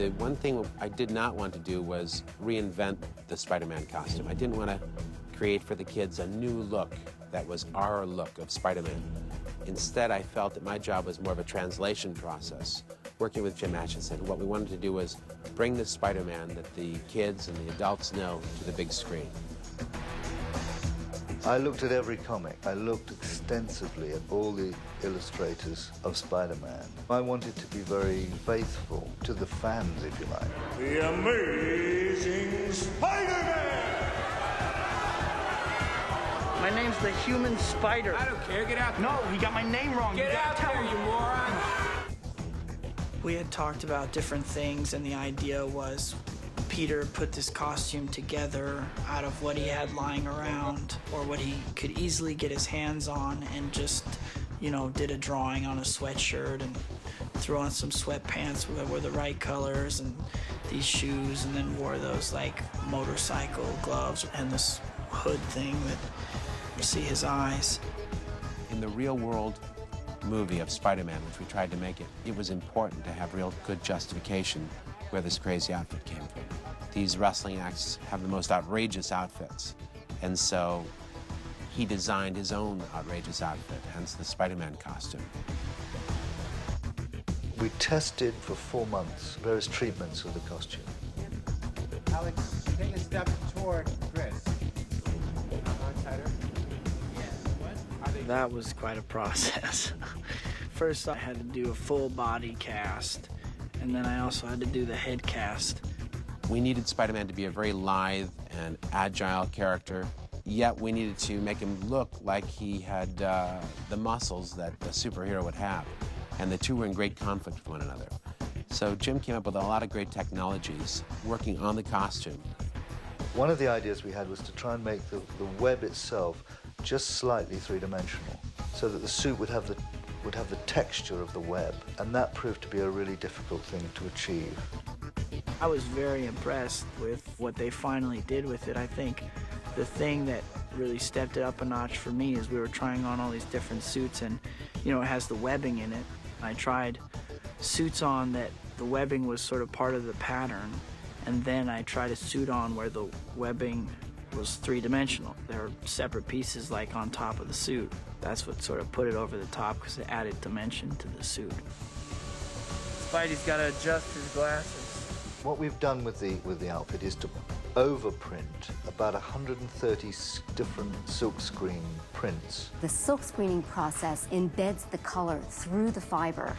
The one thing I did not want to do was reinvent the Spider-Man costume. I didn't want to create for the kids a new look that was our look of Spider-Man. Instead, I felt that my job was more of a translation process, working with Jim Acheson. What we wanted to do was bring the Spider-Man that the kids and the adults know to the big screen. I looked at every comic. I looked extensively at all the illustrators of Spider-Man. I wanted to be very faithful to the fans, if you like. The Amazing Spider-Man! My name's the Human Spider. I don't care, get out there. No, he got my name wrong. Get out there, you moron! We had talked about different things, and the idea was Peter put this costume together out of what he had lying around or what he could easily get his hands on, and just, you know, did a drawing on a sweatshirt and threw on some sweatpants that were the right colors and these shoes, and then wore those like motorcycle gloves and this hood thing that you see his eyes. In the real world movie of Spider-Man, which we tried to make it, it was important to have real good justification where this crazy outfit came from. These wrestling acts have the most outrageous outfits, and so he designed his own outrageous outfit, hence the Spider-Man costume. We tested for 4 months various treatments of the costume. Alex, take a step toward Chris. Tighter. That was quite a process. First, I had to do a full body cast, and then I also had to do the head cast. We needed Spider-Man to be a very lithe and agile character, yet we needed to make him look like he had the muscles that a superhero would have. And the two were in great conflict with one another. So Jim came up with a lot of great technologies working on the costume. One of the ideas we had was to try and make the web itself just slightly three-dimensional, so that the suit would have the texture of the web, and that proved to be a really difficult thing to achieve. I was very impressed with what they finally did with it. I think the thing that really stepped it up a notch for me is we were trying on all these different suits, and you know, it has the webbing in it. I tried suits on that the webbing was sort of part of the pattern, and then I tried a suit on where the webbing was three-dimensional. There are separate pieces like on top of the suit. That's what sort of put it over the top because it added dimension to the suit. Spidey's got to adjust his glasses. What we've done with the outfit is to overprint about 130 different silkscreen prints. The silk screening process embeds the color through the fiber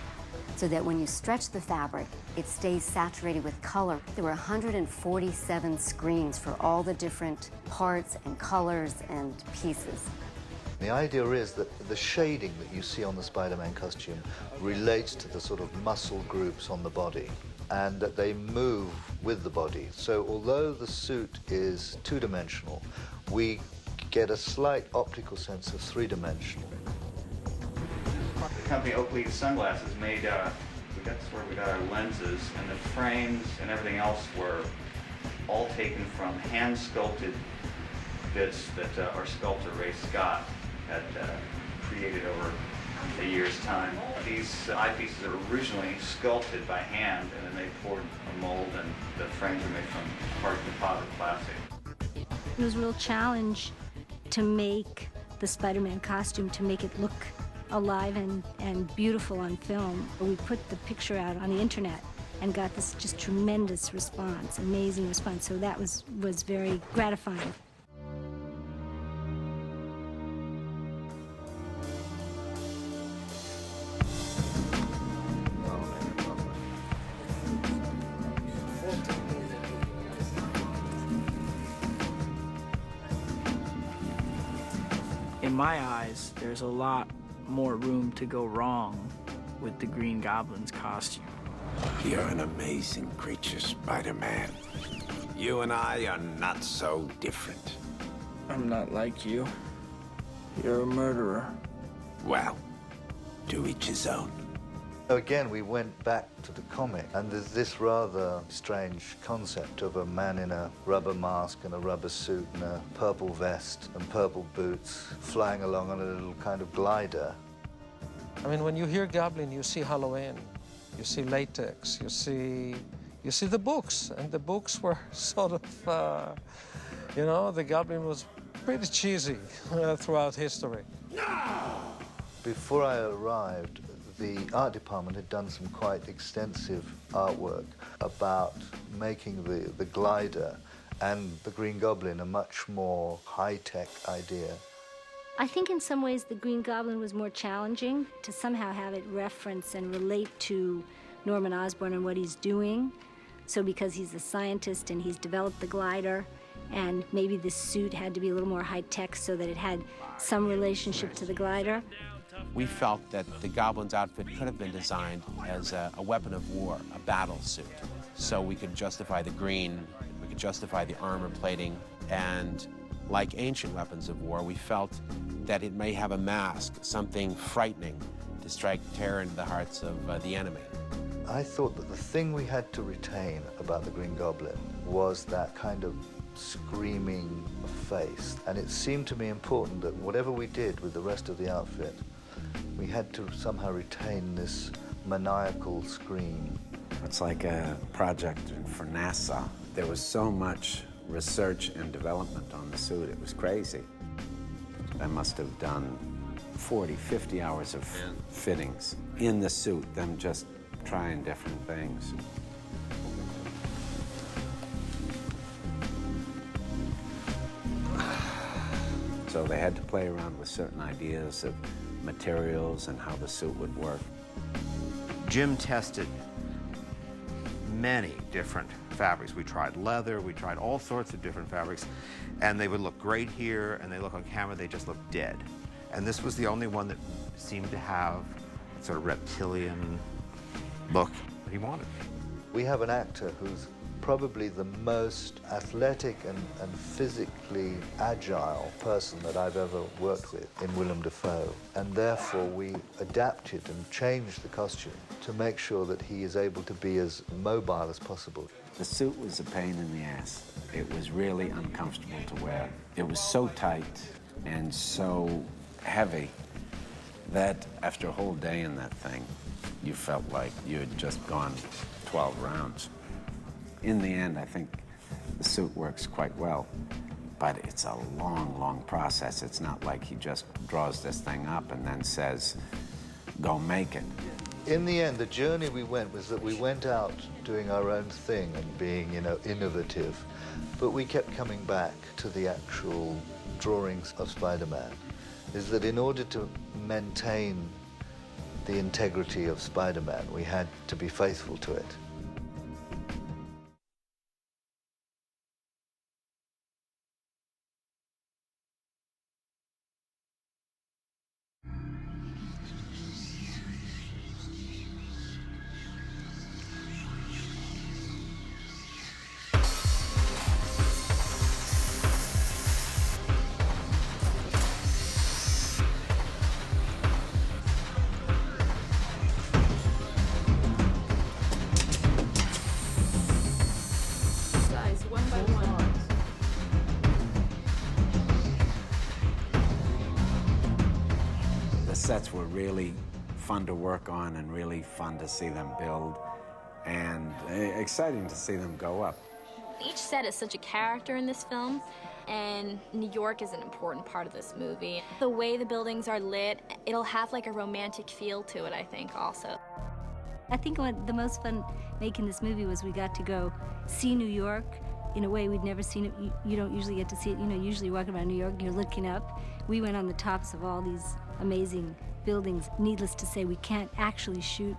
so that when you stretch the fabric, it stays saturated with color. There were 147 screens for all the different parts and colors and pieces. The idea is that the shading that you see on the Spider-Man costume relates to the sort of muscle groups on the body, and that they move with the body. So although the suit is two-dimensional, we get a slight optical sense of three-dimensional. The company Oakley sunglasses made, that's where we got our lenses, and the frames and everything else were all taken from hand-sculpted bits that our sculptor, Ray Scott, had created over a year's time. These eyepieces are originally sculpted by hand, and then they poured a mold, and the frames are made from hard composite plastic. It was a real challenge to make the Spider-Man costume, to make it look alive and beautiful on film. We put the picture out on the internet and got this just tremendous response, amazing response. So that was very gratifying. In my eyes, there's a lot more room to go wrong with the Green Goblin's costume. You're an amazing creature, Spider-Man. You and I are not so different. I'm not like you. You're a murderer. Well, to each his own. Again, we went back to the comic, and there's this rather strange concept of a man in a rubber mask and a rubber suit and a purple vest and purple boots flying along on a little kind of glider. I mean, when you hear Goblin, you see Halloween, you see latex, you see you see the books, and the books were sort of, you know, the Goblin was pretty cheesy throughout history. Before I arrived, the art department had done some quite extensive artwork about making the glider and the Green Goblin a much more high-tech idea. I think in some ways the Green Goblin was more challenging to somehow have it reference and relate to Norman Osborn and what he's doing. So because he's a scientist and he's developed the glider, and maybe the suit had to be a little more high-tech so that it had some relationship to the glider. We felt that the Goblin's outfit could have been designed as a weapon of war, a battle suit. So we could justify the green, we could justify the armor plating, and like ancient weapons of war, we felt that it may have a mask, something frightening to strike terror into the hearts of the enemy. I thought that the thing we had to retain about the Green Goblin was that kind of screaming face. And it seemed to me important that whatever we did with the rest of the outfit, we had to somehow retain this maniacal scream. It's like a project for NASA. There was so much research and development on the suit, it was crazy. I must have done 40, 50 hours of fittings in the suit, them just trying different things. So they had to play around with certain ideas of materials and how the suit would work. Jim tested many different fabrics. We tried leather, we tried all sorts of different fabrics, and they would look great here, and they look on camera, they just look dead. And this was the only one that seemed to have sort of reptilian look that he wanted. We have an actor who's probably the most athletic and physically agile person that I've ever worked with in Willem Dafoe. And therefore we adapted and changed the costume to make sure that he is able to be as mobile as possible. The suit was a pain in the ass. It was really uncomfortable to wear. It was so tight and so heavy that after a whole day in that thing, you felt like you had just gone 12 rounds. In the end, I think the suit works quite well, but it's a long, long process. It's not like he just draws this thing up and then says, go make it. In the end, the journey we went was that we went out doing our own thing and being, innovative, but we kept coming back to the actual drawings of Spider-Man. Is that in order to maintain the integrity of Spider-Man, we had to be faithful to it. Sets were really fun to work on and really fun to see them build and exciting to see them go up. Each set is such a character in this film, and New York is an important part of this movie. The way the buildings are lit, it'll have like a romantic feel to it, I think, also. I think what the most fun making this movie was we got to go see New York in a way we'd never seen it. You don't usually get to see it. Usually you're walking around New York and you're looking up. We went on the tops of all these amazing buildings. Needless to say, we can't actually shoot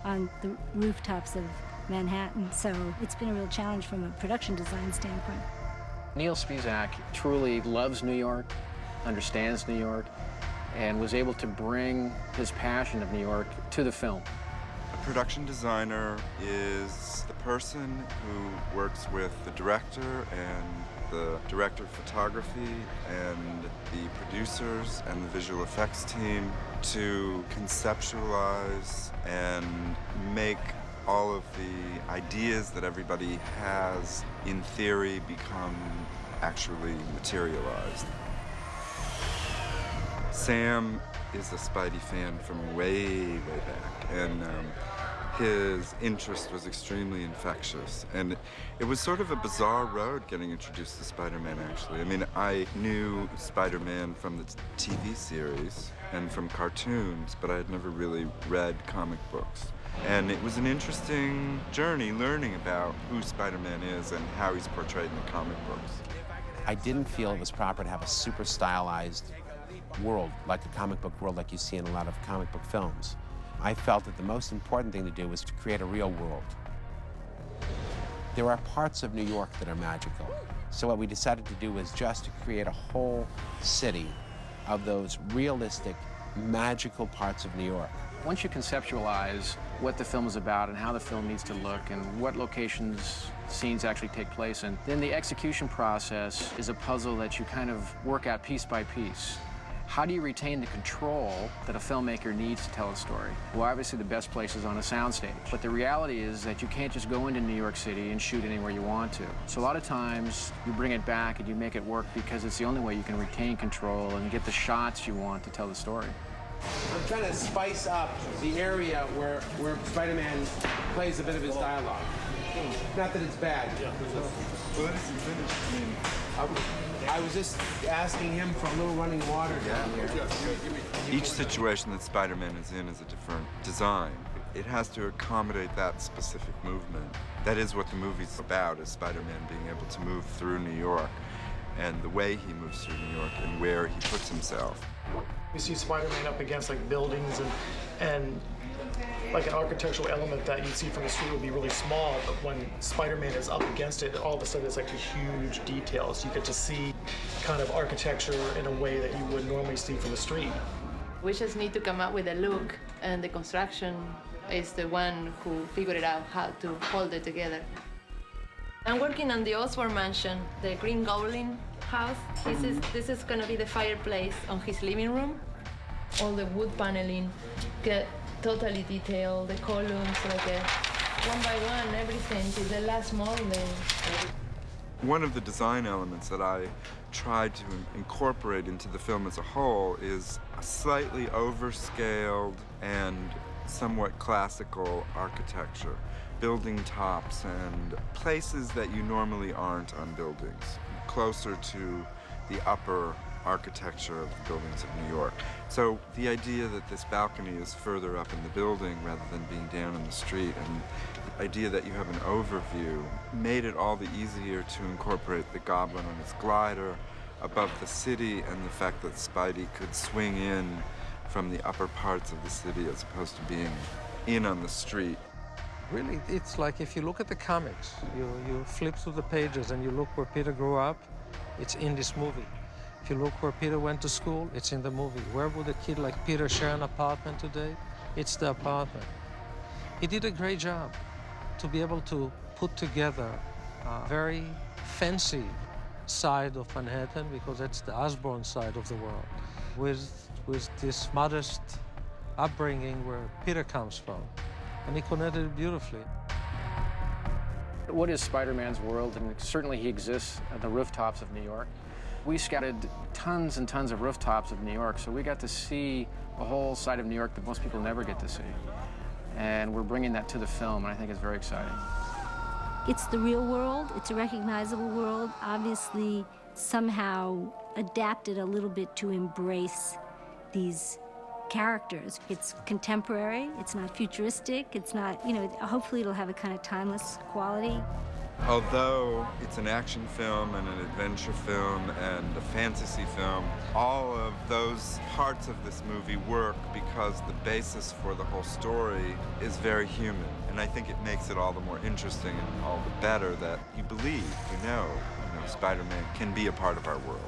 on the rooftops of Manhattan, so it's been a real challenge from a production design standpoint. Neil Spisak truly loves New York, understands New York, and was able to bring his passion of New York to the film. A production designer is the person who works with the director and the director of photography and the producers and the visual effects team to conceptualize and make all of the ideas that everybody has in theory become actually materialized. Sam is a Spidey fan from way, way back, and His interest was extremely infectious, and it was sort of a bizarre road getting introduced to Spider-Man, actually. I mean, I knew Spider-Man from the TV series and from cartoons, but I had never really read comic books. And it was an interesting journey learning about who Spider-Man is and how he's portrayed in the comic books. I didn't feel it was proper to have a super stylized world, like a comic book world like you see in a lot of comic book films. I felt that the most important thing to do was to create a real world. There are parts of New York that are magical. So what we decided to do was just to create a whole city of those realistic, magical parts of New York. Once you conceptualize what the film is about and how the film needs to look and what locations, scenes actually take place in, then the execution process is a puzzle that you kind of work out piece by piece. How do you retain the control that a filmmaker needs to tell a story? Well, obviously the best place is on a soundstage, but the reality is that you can't just go into New York City and shoot anywhere you want to. So a lot of times you bring it back and you make it work because it's the only way you can retain control and get the shots you want to tell the story. I'm trying to spice up the area where Spider-Man plays a bit of his dialogue. Not that it's bad. Well, that isn't finished. I mean, I was just asking him for a little running water down here. each situation that Spider-Man is in is a different design. It has to accommodate that specific movement. That is what the movie's about, is Spider-Man being able to move through New York and the way he moves through New York and where he puts himself. We see Spider-Man up against like buildings and like an architectural element that you'd see from the street would be really small, but when Spider-Man is up against it, all of a sudden it's like a huge detail. So you get to see kind of architecture in a way that you would normally see from the street. We just need to come up with a look, and the construction is the one who figured out how to hold it together. I'm working on the Osborn mansion, the Green Goblin house. This is gonna be the fireplace on his living room. All the wood paneling get totally detailed, the columns, like one by one, everything to the last molding. One of the design elements that I tried to incorporate into the film as a whole is a slightly overscaled and somewhat classical architecture. Building tops and places that you normally aren't on buildings, closer to the upper architecture of the buildings of New York. So the idea that this balcony is further up in the building rather than being down in the street, and the idea that you have an overview made it all the easier to incorporate the Goblin on its glider above the city, and the fact that Spidey could swing in from the upper parts of the city as opposed to being in on the street. Really, it's like if you look at the comics, you flip through the pages and you look where Peter grew up, it's in this movie. If you look where Peter went to school, it's in the movie. Where would a kid like Peter share an apartment today? It's the apartment. He did a great job to be able to put together a very fancy side of Manhattan, because that's the Osborn side of the world, with this modest upbringing where Peter comes from. And he connected it beautifully. What is Spider-Man's world? And certainly he exists at the rooftops of New York. We scouted tons and tons of rooftops of New York, so we got to see a whole side of New York that most people never get to see. And we're bringing that to the film, and I think it's very exciting. It's the real world. It's a recognizable world, obviously somehow adapted a little bit to embrace these characters. It's contemporary, it's not futuristic, it's not, hopefully it'll have a kind of timeless quality. Although it's an action film and an adventure film and a fantasy film, all of those parts of this movie work because the basis for the whole story is very human. And I think it makes it all the more interesting and all the better that you believe, you know Spider-Man can be a part of our world.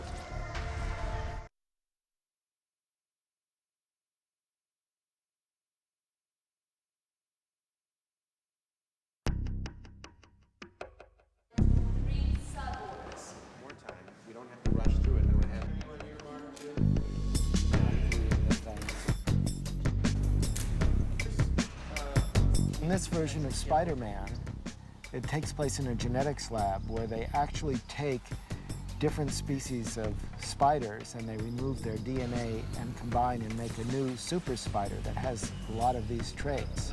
In this version of Spider-Man, it takes place in a genetics lab where they actually take different species of spiders and they remove their DNA and combine and make a new super spider that has a lot of these traits.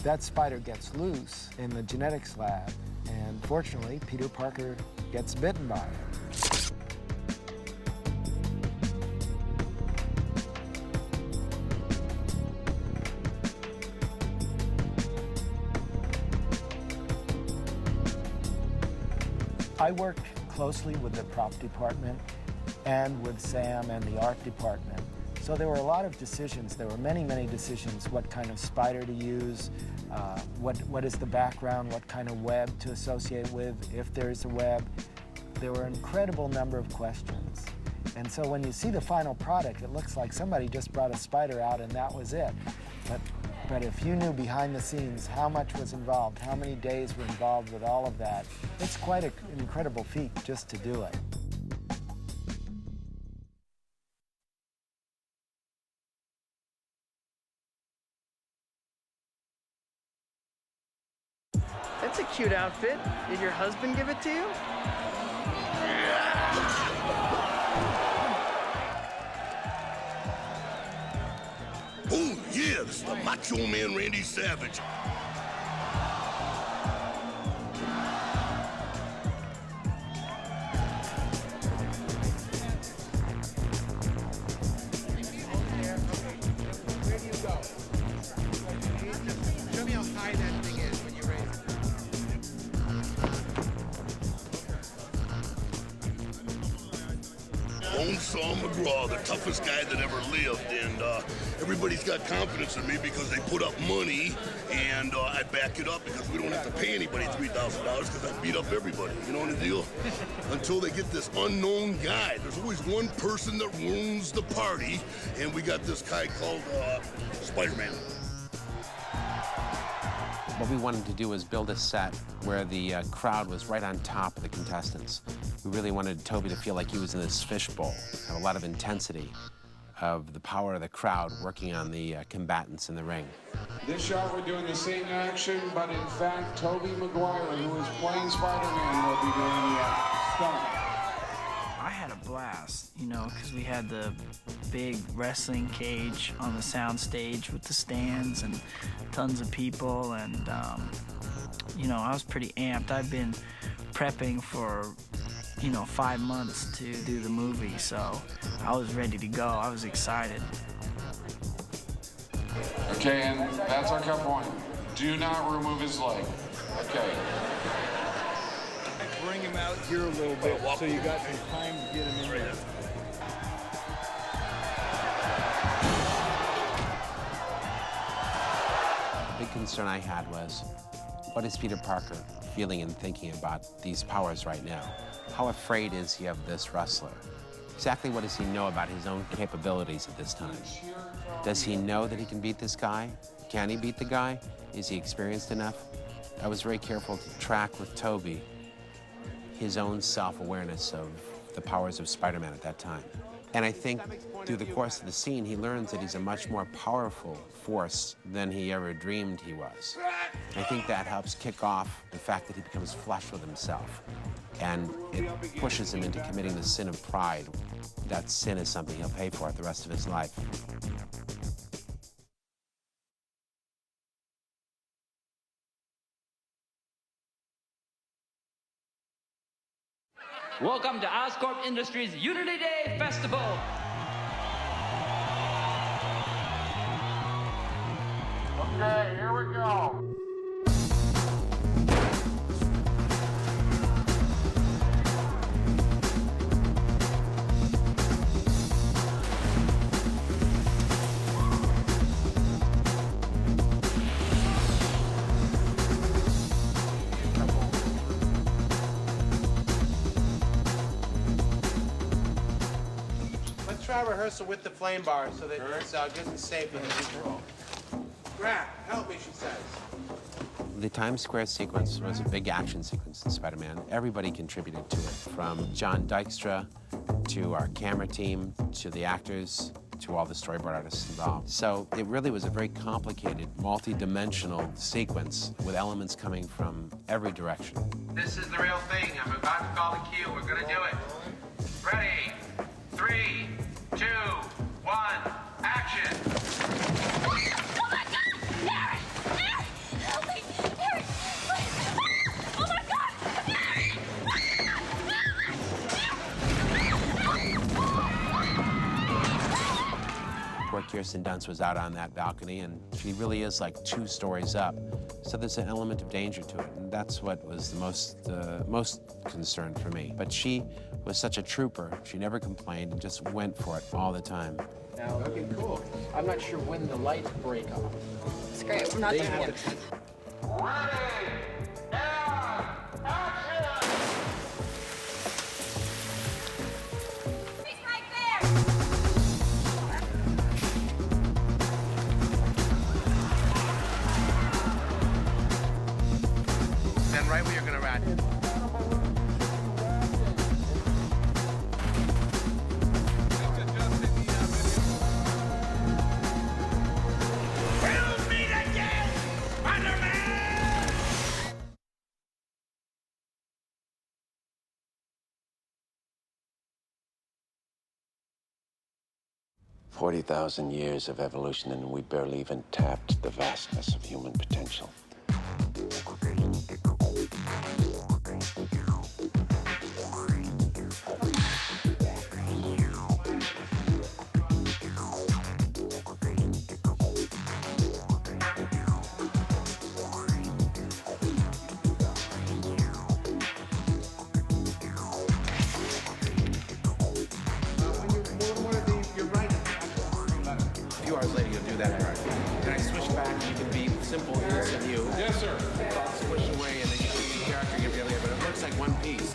that spider gets loose in the genetics lab, and fortunately, Peter Parker gets bitten by it. I worked closely with the prop department and with Sam and the art department. So there were a lot of decisions. There were many, many decisions. What kind of spider to use, what is the background, what kind of web to associate with, if there's a web. There were an incredible number of questions. And so when you see the final product, it looks like somebody just brought a spider out and that was it. But if you knew behind the scenes how much was involved, how many days were involved with all of that, it's quite an incredible feat just to do it. That's a cute outfit. Did your husband give it to you? Oh, yeah, this is the Macho Man Randy Savage. Where do you go? Show me how high that thing is when you raise it. Bonesaw McGraw, the toughest guy that ever lived, and everybody's got confidence in me because they put up money, and I back it up because we don't have to pay anybody $3,000 because I beat up everybody. You know the deal? Until they get this unknown guy. There's always one person that ruins the party, and we got this guy called Spider-Man. What we wanted to do was build a set where the crowd was right on top of the contestants. We really wanted Toby to feel like he was in this fishbowl, have a lot of intensity of the power of the crowd working on the combatants in the ring. This shot, we're doing the same action, but in fact, Tobey Maguire, who is playing Spider-Man, will be doing the stunt. I had a blast, you know, because we had the big wrestling cage on the sound stage with the stands and tons of people, and you know, I was pretty amped. I've been prepping for, you know, 5 months to do the movie, so I was ready to go. I was excited. Okay, and that's our cut point. Do not remove his leg. Okay. Bring him out here a little bit so you got some time to get him in there. The big concern I had was, what is Peter Parker feeling and thinking about these powers right now? How afraid is he of this wrestler? Exactly what does he know about his own capabilities at this time? Does he know that he can beat this guy? Can he beat the guy? Is he experienced enough? I was very careful to track with Toby his own self-awareness of the powers of Spider-Man at that time. And I think through the course of the scene, he learns that he's a much more powerful force than he ever dreamed he was. I think that helps kick off the fact that he becomes flush with himself. And it pushes him into committing the sin of pride. That sin is something he'll pay for the rest of his life. Welcome to Oscorp Industries Unity Day Festival. Okay, here we go. Try rehearsal with the flame bar so that it's good and safe for the people. Grant, help me, she says. The Times Square sequence was a big action sequence in Spider-Man. Everybody contributed to it, from John Dykstra to our camera team, to the actors, to all the storyboard artists involved. So it really was a very complicated, multi-dimensional sequence with elements coming from every direction. This is the real thing. I'm about to call the cue. We're gonna do it. Ready? 3, 2, 1, action! Oh my God! Mary! Mary! Kirsten Dunst was out on that balcony, and she really is like 2 stories up. So there's an element of danger to it, and that's what was the most concern for me. But she was such a trooper. She never complained and just went for it all the time. Now, okay, cool. I'm not sure when the lights break off. It's great. We're not They done have yet. Then right where you're gonna ride. We'll meet again, Spider-Man! 40,000 years of evolution, and we barely even tapped the vastness of human potential. A few hours later, you'll do that part. Then I switch back, and you can be simple innocent you. Yes, sir. I'll switch away, and then you can be character get really, but it looks like one piece.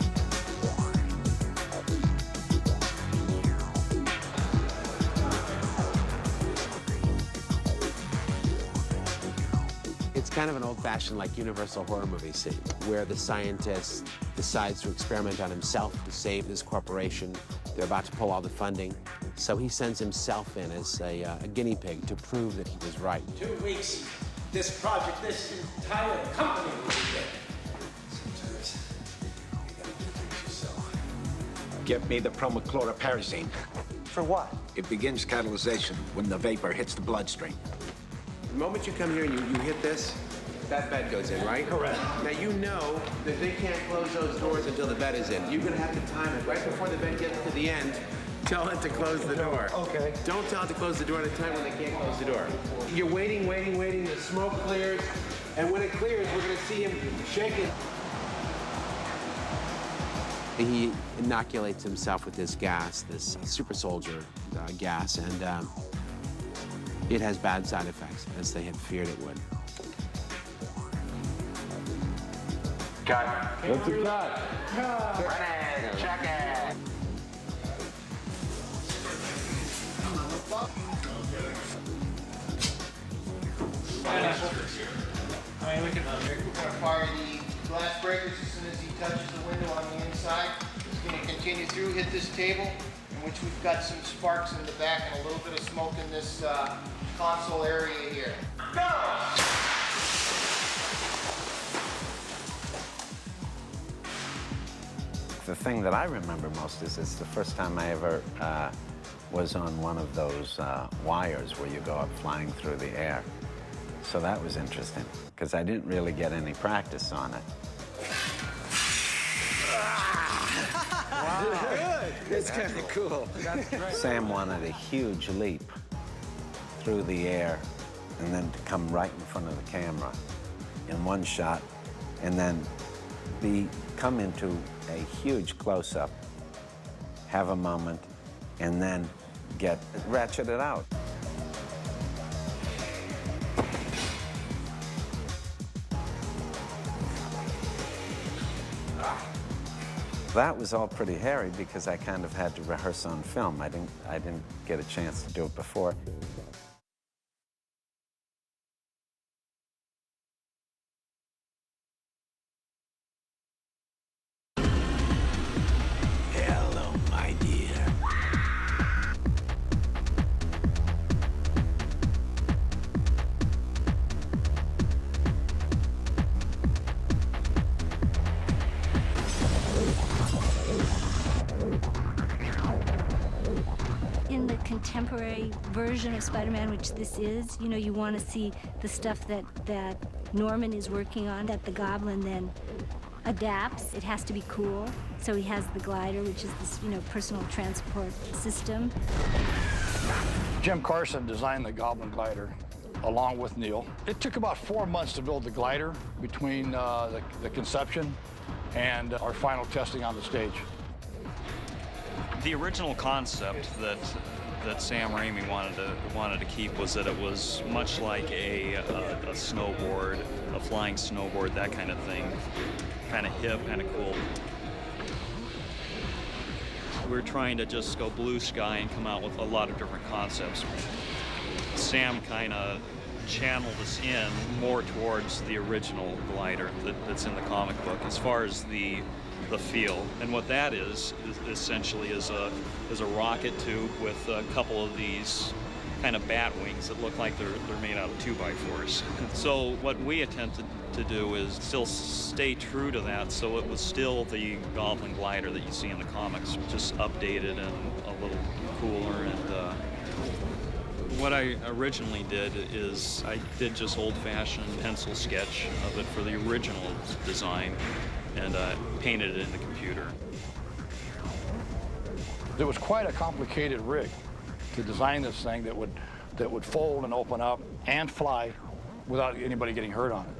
It's kind of an old-fashioned, like, Universal horror movie scene, where the scientist decides to experiment on himself to save his corporation. They're about to pull all the funding, so he sends himself in as a guinea pig to prove that he was right. 2 weeks, this project, this entire company will be dead. Sometimes you gotta do things yourself. Get me the promochloroparazine. For what? It begins catalyzation when the vapor hits the bloodstream. The moment you come here and you hit this, that bed goes in, right? Correct. Now you know that they can't close those doors until the bed is in. You're gonna have to time it right before the bed gets to the end. Tell it to close the door. Okay. Don't tell it to close the door at a time when they can't close the door. You're waiting, the smoke clears, and when it clears, we're gonna see him shaking. He inoculates himself with this gas, this super soldier gas, and it has bad side effects, as they had feared it would. Cut. What's the cut? Ready, check it. I mean, we can fire the glass breakers as soon as he touches the window on the inside. He's going to continue through, hit this table, in which we've got some sparks in the back and a little bit of smoke in this console area here. Go! The thing that I remember most is it's the first time I ever was on one of those wires where you go up flying through the air. So that was interesting, because I didn't really get any practice on it. Wow. Good. It's kind of cool. That's great. Sam wanted a huge leap through the air and then to come right in front of the camera in one shot, and then come into a huge close-up, have a moment, and then get ratcheted out. That was all pretty hairy because I kind of had to rehearse on film. I didn't get a chance to do it before. Hello, my dear. In the contemporary version of Spider-Man, which this is, you know, you want to see the stuff that Norman is working on, that the Goblin then adapts. It has to be cool. So he has the glider, which is this, you know, personal transport system. Jim Carson designed the Goblin glider along with Neil. It took about 4 months to build the glider between the conception and our final testing on the stage. The original concept that Sam Raimi wanted to keep was that it was much like a snowboard, a flying snowboard, that kind of thing, kind of hip, kind of cool. We're trying to just go blue sky and come out with a lot of different concepts. Sam kind of channeled us in more towards the original glider that's in the comic book as far as the feel. And what that is essentially is a rocket tube with a couple of these kind of bat wings that look like they're made out of 2x4s. So what we attempted to do is still stay true to that, so it was still the Goblin glider that you see in the comics, just updated and a little cooler. And what I originally did is I did just old-fashioned pencil sketch of it for the original design and painted it in the computer. It was quite a complicated rig to design this thing that would fold and open up and fly without anybody getting hurt on it.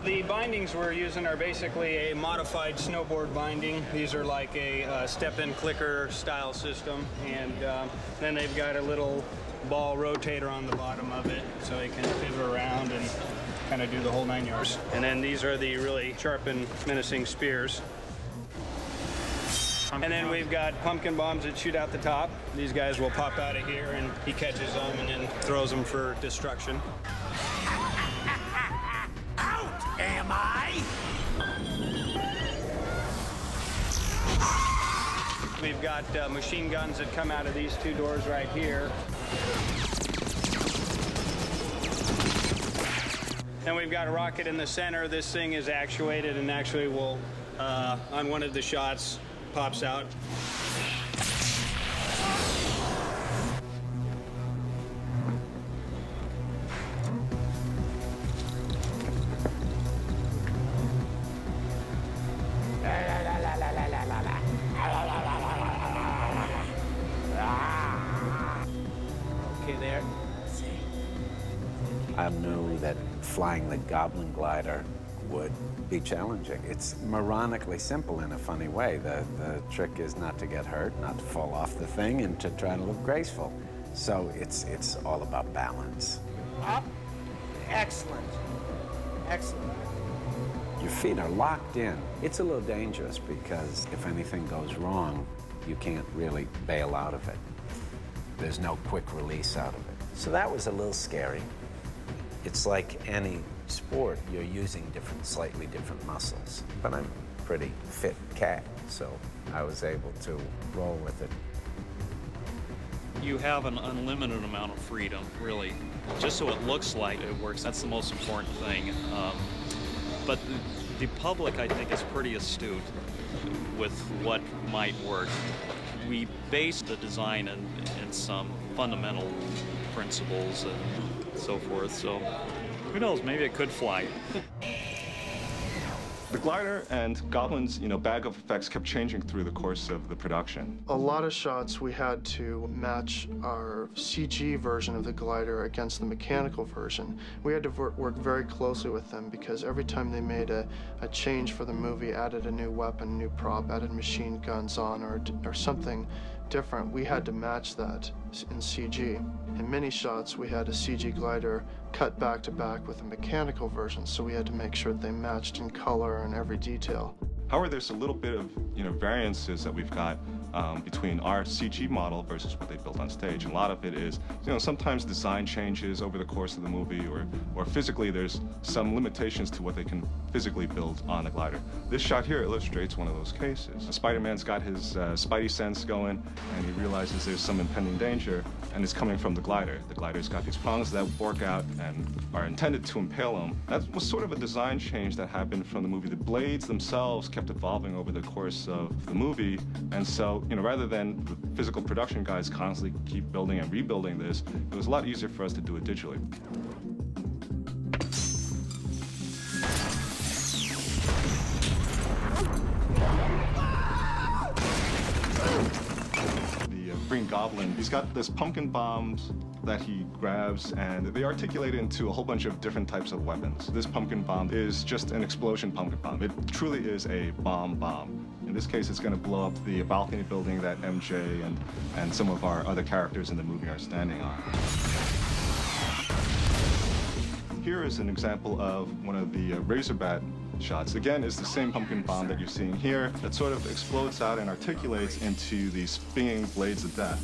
The bindings we're using are basically a modified snowboard binding. These are like a step-in clicker style system, and then they've got a little ball rotator on the bottom of it so it can pivot around and kind of do the whole 9 yards. And then these are the really sharp and menacing spears. And then we've got pumpkin bombs that shoot out the top. These guys will pop out of here, and he catches them and then throws them for destruction. Out, am I? We've got machine guns that come out of these two doors right here. Then we've got a rocket in the center. This thing is actuated and actually will, on one of the shots, pops out. Okay, there. I knew that flying the Goblin glider would be challenging. It's moronically simple in a funny way. The trick is not to get hurt, not to fall off the thing, and to try to look graceful. So it's all about balance. Up. Excellent. Excellent. Your feet are locked in. It's a little dangerous because if anything goes wrong, you can't really bail out of it. There's no quick release out of it. So that was a little scary. It's like any sport, you're using slightly different muscles. But I'm a pretty fit cat, so I was able to roll with it. You have an unlimited amount of freedom, really. Just so it looks like it works, that's the most important thing. But the public, I think, is pretty astute with what might work. We based the design in some fundamental principles and so forth, so who knows, maybe it could fly. The glider and Goblin's, bag of effects kept changing through the course of the production. A lot of shots we had to match our CG version of the glider against the mechanical version. We had to work very closely with them because every time they made a change for the movie, added a new weapon, new prop, added machine guns on or something different, we had to match that in CG. In many shots, we had a CG glider cut back to back with a mechanical version, so we had to make sure that they matched in color and every detail. However, there's a little bit of variances that we've got between our CG model versus what they built on stage. And a lot of it is, sometimes design changes over the course of the movie, or physically there's some limitations to what they can physically build on the glider. This shot here illustrates one of those cases. Spider-Man's got his spidey sense going, and he realizes there's some impending danger, and it's coming from the glider. The glider's got these prongs that fork out and are intended to impale him. That was sort of a design change that happened from the movie. The blades themselves kept evolving over the course of the movie, and so, rather than the physical production guys constantly keep building and rebuilding this, it was a lot easier for us to do it digitally. Green Goblin, he's got this pumpkin bombs that he grabs, and they articulate into a whole bunch of different types of weapons. This pumpkin bomb is just an explosion pumpkin bomb. It truly is a bomb. In this case, it's going to blow up the balcony building that MJ and some of our other characters in the movie are standing on. Here is an example of one of the Razorbat shots. Again, it's the same pumpkin bomb that you're seeing here that sort of explodes out and articulates into these spinning blades of death.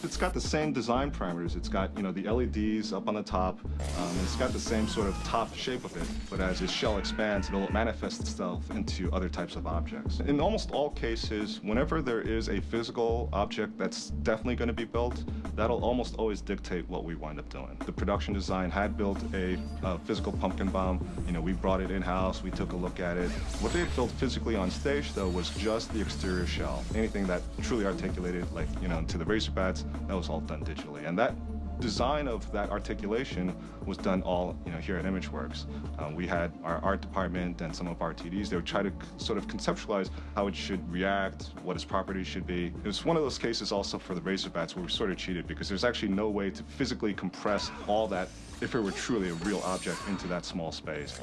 It's got the same design parameters. It's got, the LEDs up on the top, and it's got the same sort of top shape of it, but as its shell expands, it'll manifest itself into other types of objects. In almost all cases, whenever there is a physical object that's definitely going to be built, that'll almost always dictate what we wind up doing. The production design had built a physical pumpkin bomb. We brought it in-house, we took a look at it. What they built physically on stage, though, was just the exterior shell. Anything that truly articulated, like, to the Razorbats, that was all done digitally. And that design of that articulation was done all here at ImageWorks. We had our art department and some of our TDs. They would try to sort of conceptualize how it should react, what its properties should be. It was one of those cases also for the Razorbats where we sort of cheated because there's actually no way to physically compress all that, if it were truly a real object, into that small space.